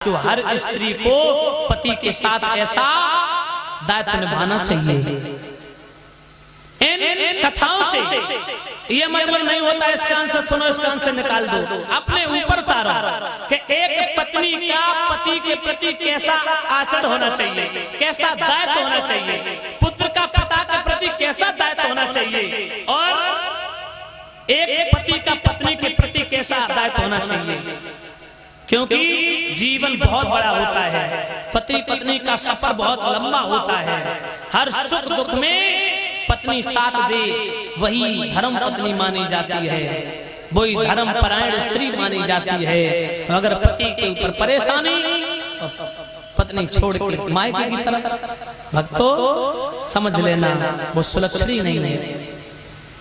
जो हर स्त्री को पति के साथ ऐसा दायित्व निभाना चाहिए। इन कथाओं से ये मतलब नहीं होता इस कान से सुनो इस कान से निकाल दो, अपने ऊपर उतारो कि एक पत्नी का पति के प्रति कैसा आचरण होना चाहिए, कैसा दायित्व होना चाहिए, पुत्र का पिता के प्रति कैसा दायित्व होना चाहिए, और एक पति का पत्नी के प्रति कैसा दायित्व होना चाहिए। क्योंकि जीवन बहुत बड़ा होता है, पति पत्नी का सफर बहुत लंबा होता है। हर सुख दुख में पत्नी साथ दे वही धर्म पत्नी मानी जाती है, वही धर्म परायण स्त्री मानी जाती है। अगर पति के ऊपर परेशानी पत्नी छोड़ के मायके की तरफ, भक्तों समझ लेना वो सुलक्षणी नहीं है।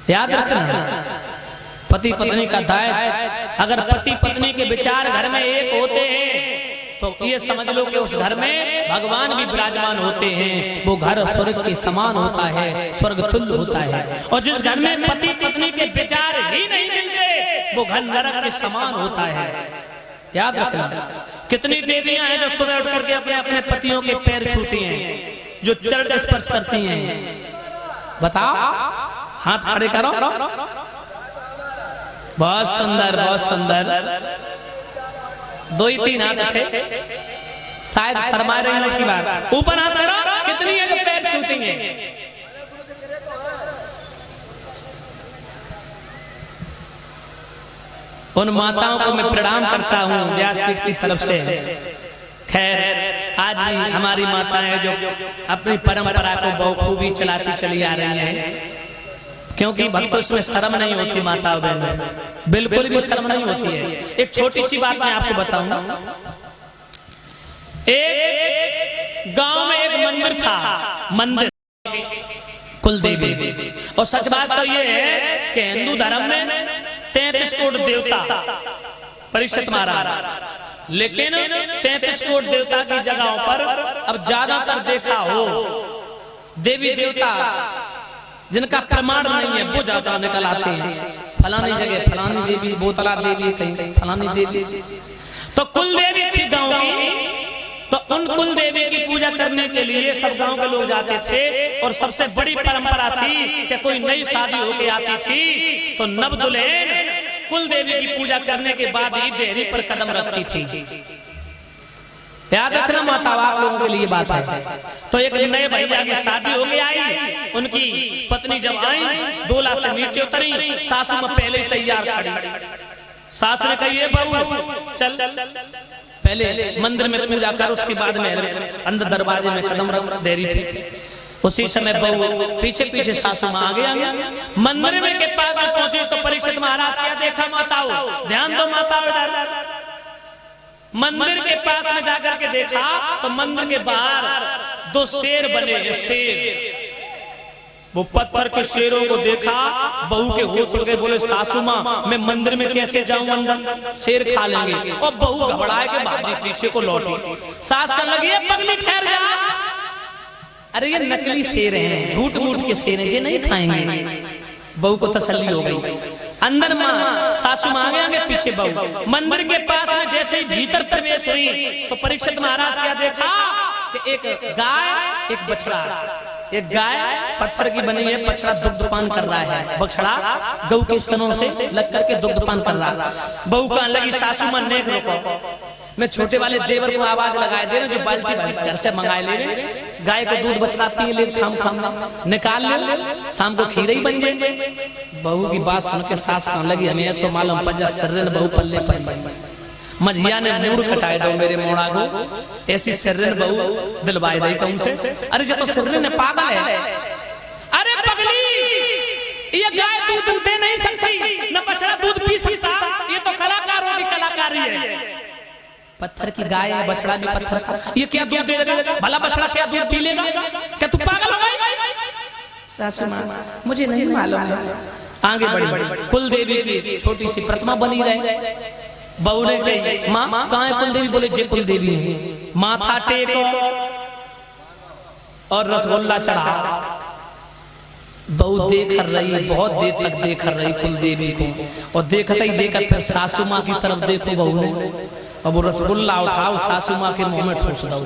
याद रखना पति पत्नी का दायित्व, अगर पति पत्नी के विचार घर में एक होते हैं तो ये समझ लो कि उस घर में भगवान भी विराजमान होते हैं। वो घर स्वर्ग के समान होता है, स्वर्ग तुल्य होता है। और जिस घर में पति पत्नी के विचार ही नहीं मिलते वो घर नरक के समान होता है। याद रखना कितनी देवियां हैं जो सुबह उठ करके अपने अपने पतियों के पैर छूती हैं, जो चरण स्पर्श करती हैं। बताओ, हाथ खड़े करो। बहुत सुंदर, बहुत सुंदर। दो ही तीन हाथ उठे, शायद शर्मा रही हो की बात। ऊपर हाथ करो, कितनी है जो पैर छूती हैं। उन माताओं को मैं प्रणाम करता हूँ व्यासपीठ की तरफ से। खैर आज भी हमारी माताएं जो अपनी परंपरा को बखूबी चलाती चली आ रही हैं, क्योंकि भक्तों इसमें शर्म नहीं होती। माताओं बहनों बिल्कुल भी शर्म नहीं होती है। एक छोटी सी बात मैं आपको बताऊं। एक गांव में एक मंदिर था, मंदिर कुलदेवी। और सच बात तो ये है कि हिंदू धर्म में 33 करोड़ देवता, परीक्षित महाराज, लेकिन 33 करोड़ देवता की जगहों पर अब ज्यादातर देखा हो देवी देवता जिनका प्रमाण नहीं है वो ज्यादा निकल आते हैं। फलानी जगह फलानी देवी, बोतला देवी, कहीं फलानी देवी। तो कुल देवी थी गांव की, तो उन कुल देवी की पूजा करने के लिए सब गांव के लोग जाते थे। और सबसे बड़ी परंपरा थी कि कोई नई शादी होके आती थी तो नव दुल्हन कुल देवी की पूजा करने के बाद ही देहरी पर कदम रखती थी। याद रखना माता आप लोगों के लिए बात है। तो एक नए भैया की शादी हो गई आई, उनकी पत्नी जब आई डोला से नीचे उतरी, सासू में पहले ही तैयार खड़ी। सास ने कही बहू चल पहले मंदिर में पूजा कर, उसके बाद में अंदर दरवाजे में कदम रख देरी पे। उसी समय बहू पीछे पीछे सासू मां आगे मंदिर में के पास में पहुंची तो परीक्षित महाराज क्या देखा माताओं, ध्यान दो माताओं इधर। मंदिर के पास में जाकर के देखा तो मंदिर के बाहर 2 शेर बने हैं, शेर। वो पत्थर के शेरों को देखा, बहू के होश उड़ गए, बोले सासू मां मैं मंदिर में कैसे जाऊं, अंदर शेर खा लेंगे। और बहू घबराए के भाजी पीछे को लौटी। सास कहने लगी पगली ठहर जा, अरे ये नकली शेर हैं, झूठ मूठ के शेर हैं, ये नहीं खाएंगे। बहू को तसल्ली हो गई। अंदर मां सासू मां आगे पीछे बहू। मंदिर के पास में जैसे ही भीतर प्रवेश हुई तो परीक्षित महाराज क्या देखा कि एक गाय एक बछड़ा। एक गाय पत्थर की बनी है, बछड़ा दुग्धपान कर रहा है। बछड़ा गऊ के स्तनों से लग करके दुग्धपान कर रहा है। बहू कहने लगी सासू मां नेक रुको, मैं छोटे वाले देवर को आवाज लगाए दे जो बाल्टी घर से मंगाए ले, गाय को दूध बछड़ा पी ले, खाम खाम निकाल ले, शाम को खीर ही बन जाए। बहू की बात सुन के सास कहने लगी हमें ऐसो मालूम पजा सर्रन बहू पल्ले पर मझिया ने मूड कटाए दो मेरे मोड़ा को, ऐसी सर्रन बहू दिलवाए दई कम से। अरे जो तो सर्रन है पागल है, अरे पगली ये गाय दूध दे नहीं सकती, न बछड़ा दूध पी सकता, ये तो कलाकारों की कलाकारी है। पत्थर की गाय है, बछड़ा भी पत्थर का, ये क्या दूध दे देगा, भला बछड़ा क्या दूध पी लेगा, क्या तू पागल हो गई? सासू मां मुझे नहीं मालूम है। आगे बढ़ी, कुल देवी की छोटी सी प्रतिमा बनी रहे। बहू ने कही मां कहाँ है कुल देवी, बोले जे कुल देवी है। माथा टेको और रसगुल्ला चढ़ा। बहू देख रही, बहुत देर तक देख रही कुल देवी को, और देखते ही देखते फिर सासू मां की तरफ देखो बहू ने, अब वो रसगुल्ला उठाओ सासू माँ के मुंह में ठूस दो।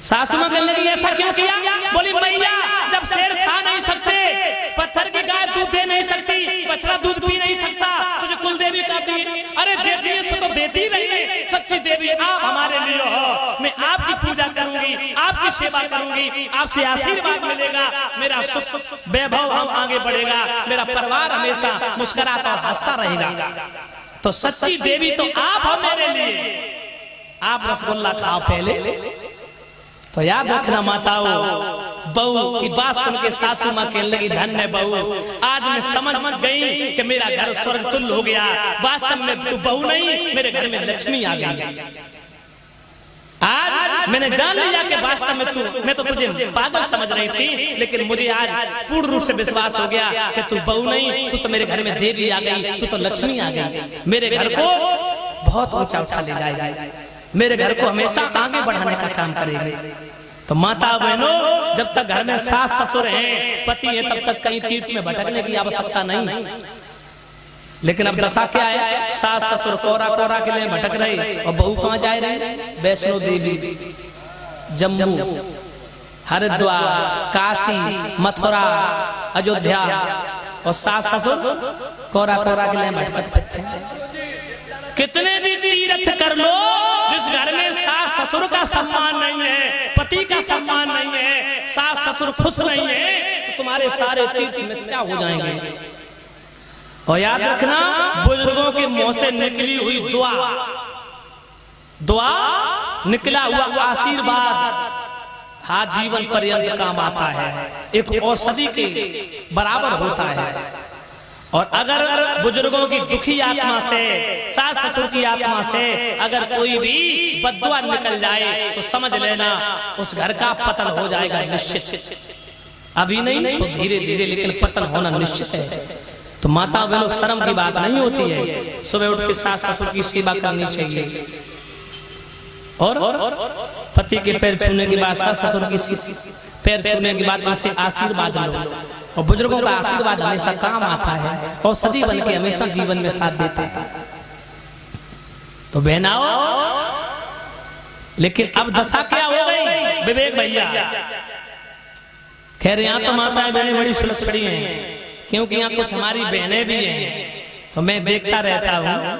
सासू माँ कहने लगी ऐसा क्यों किया? बोली मैया जब शेर खा नहीं सकते, पत्थर की गाय दूध दे नहीं सकती, बछड़ा दूध पी नहीं सकता, तुझे कुल देवी कहती है। अरे जे दिए सो तो देती रही, सच्ची देवी आप हमारे लिए हो। मैं आपकी पूजा करूंगी, आपकी सेवा करूंगी, आपसे आशीर्वाद मिलेगा, मेरा सुख वैभव हम आगे बढ़ेगा, मेरा परिवार हमेशा मुस्कुराता और हंसता रहेगा। तो सच्ची देवी तो आप हो मेरे लिए। आप रसगुल्ला खाओ पहले। तो याद रखना माताओं, बहू की बात सुन के सासू माँ कहने लगी धन्य बहू, आज मैं समझ गई कि मेरा घर स्वर्ग तुल्य हो गया। वास्तव में तू बहू नहीं, मेरे घर में लक्ष्मी आ गई। आज मैंने जान लिया कि वास्तव में मैं तो तुझे पागल समझ रही थी, लेकिन मुझे आज पूर्ण रूप से विश्वास हो गया कि तू बहू नहीं, तू तो मेरे घर में देवी आ गई, तू तो लक्ष्मी आ गई। मेरे घर को बहुत ऊंचा उठा ले जाएगी, मेरे घर को हमेशा आगे बढ़ाने का काम करेगी। तो माता बहनों, जब तक घर में सास ससुर हैं, पति है, तब तक कहीं तीर्थ में भटकने की आवश्यकता नहीं। लेकिन अब दशा क्या है, सास ससुर कोरा कोरा के लिए भटक रहे और बहू कहाँ जा रहे? वैष्णो देवी, जम्मू, हरिद्वार, काशी, मथुरा, अयोध्या, और सास ससुर कोरा कोरा के लिए भटकते हैं। कितने भी तीर्थ कर लो, जिस घर में सास ससुर का सम्मान नहीं है, पति का सम्मान नहीं है, सास ससुर खुश नहीं है, तो तुम्हारे सारे तीर्थ मिथ्या हो जाएंगे। और याद रखना, बुजुर्गों के मुंह से निकली हुई दुआ, दुआ निकला हुआ आशीर्वाद हाँ जीवन पर्यंत काम आता है, एक औषधि के बराबर होता है। और अगर बुजुर्गों की दुखी आत्मा से, सास ससुर की आत्मा से अगर कोई भी बद्दुआ निकल जाए तो समझ लेना उस घर का पतन हो जाएगा निश्चित। अभी नहीं तो धीरे धीरे, लेकिन पतन होना निश्चित है। तो माता बहनों, शर्म की बात नहीं होती है, सुबह उठ के सास ससुर की सेवा करनी चाहिए। और पति के पैर छूने के बाद, सास ससुर की पैर छूने के बाद उनसे आशीर्वाद लो। और बुजुर्गों का आशीर्वाद हमेशा काम आता है, औषधि बन के हमेशा जीवन में साथ देते हैं। तो बहनाओ, लेकिन अब दशा क्या हो गई विवेक भैया? खैर यहाँ तो माताएं बहनें बड़ी सुलक्षणी हैं, क्योंकि यहाँ कुछ हमारी बहनें भी हैं, तो मैं देखता रहता हूँ।